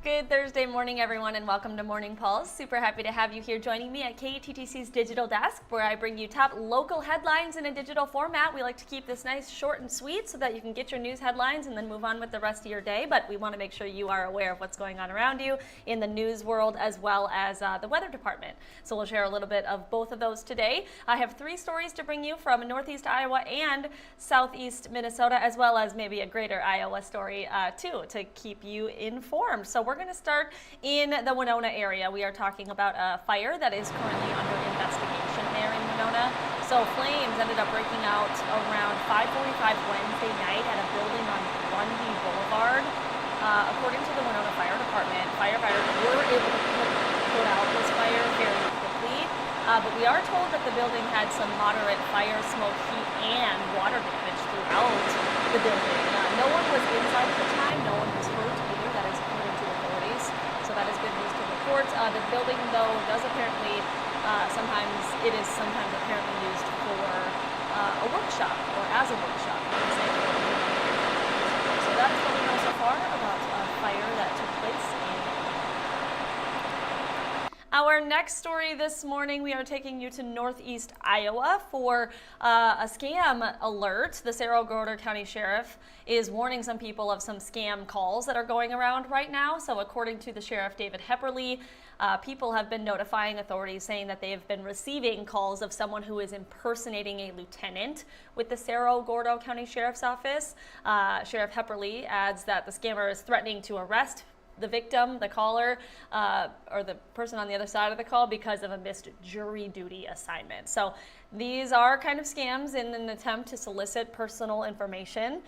Good Thursday morning, everyone, and welcome to Morning Pulse. Super happy to have you here joining me at KTTC's Digital Desk, where I bring you top local headlines in a digital format. We like to keep this nice, short, and sweet so that you can get your news headlines and then move on with the rest of your day. But we want to make sure you are aware of what's going on around you in the news world as well as the weather department. So we'll share a little bit of both of those today. I have three stories to bring you from Northeast Iowa and Southeast Minnesota, as well as maybe a greater Iowa story too, to keep you informed. So we're going to start in the Winona area. We are talking about a fire that is currently under investigation there in Winona. So flames ended up breaking out around 5:45 Wednesday night at a building on Lundy Boulevard. According to the Winona Fire Department, firefighters were able to put out this fire very quickly, but we are told that the building had some moderate fire, smoke, heat, and water damage throughout the building. No one was inside at the time. No one was hurt either. That is according to authorities. So that is good news to report. The building, though, does apparently sometimes apparently used for a workshop or as a workshop. So that is what we know so far about a fire that took place in. Our next story this morning, we are taking you to Northeast Iowa for a scam alert. The Cerro-Gordo County Sheriff is warning some people of some scam calls that are going around right now. So according to the Sheriff David Hepperly, people have been notifying authorities saying that they have been receiving calls of someone who is impersonating a lieutenant with the Cerro-Gordo County Sheriff's Office. Sheriff Hepperly adds that the scammer is threatening to arrest the victim, the caller, or the person on the other side of the call because of a missed jury duty assignment. So these are kind of scams in an attempt to solicit personal information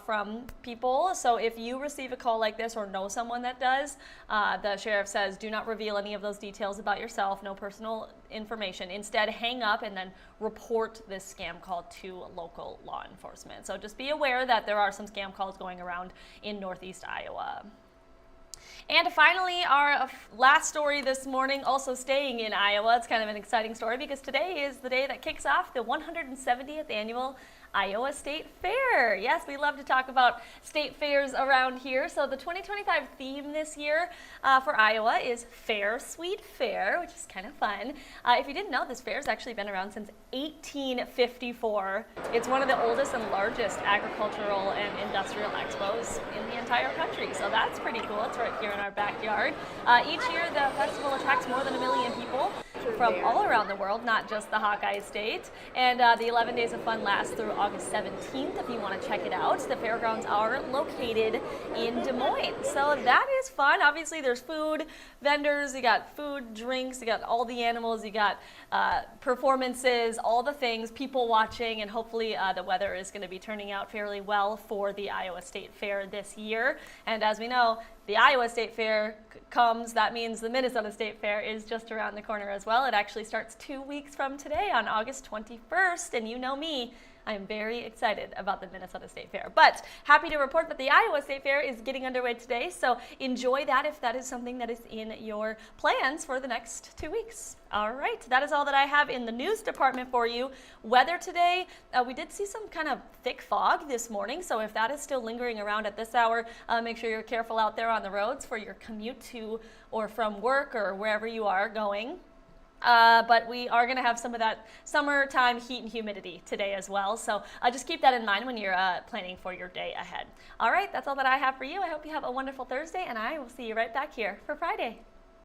from people. So if you receive a call like this or know someone that does, the sheriff says do not reveal any of those details about yourself, no personal information. Instead, hang up and then report this scam call to local law enforcement. So just be aware that there are some scam calls going around in Northeast Iowa. And finally, our last story this morning, also staying in Iowa. It's kind of an exciting story because today is the day that kicks off the 170th annual Iowa State Fair. Yes, we love to talk about state fairs around here. So the 2025 theme this year for Iowa is Fair, Sweet Fair, which is kind of fun. If you didn't know, this fair has actually been around since 1854. It's one of the oldest and largest agricultural and industrial expos in the entire country. So that's pretty cool. It's right here in our backyard. Each year, the festival attracts more than 1 million people from all around the world, not just the Hawkeye State. And the 11 days of fun last through August 17th if you want to check it out. The fairgrounds are located in Des Moines. So that is fun. Obviously, there's food vendors, you got food, drinks, you got all the animals, you got performances, all the things, people watching, and hopefully the weather is going to be turning out fairly well for the Iowa State Fair this year. And as we know, the Iowa State Fair comes, that means the Minnesota State Fair is just around the corner as well. It actually starts 2 weeks from today on August 21st, and you know me, I'm very excited about the Minnesota State Fair. But happy to report that the Iowa State Fair is getting underway today, so enjoy that if that is something that is in your plans for the next 2 weeks. All right, that is all that I have in the news department for you. Weather today, we did see some kind of thick fog this morning, so if that is still lingering around at this hour, make sure you're careful out there on the roads for your commute to or from work or wherever you are going. But we are going to have some of that summertime heat and humidity today as well. So just keep that in mind when you're planning for your day ahead. All right, that's all that I have for you. I hope you have a wonderful Thursday, and I will see you right back here for Friday.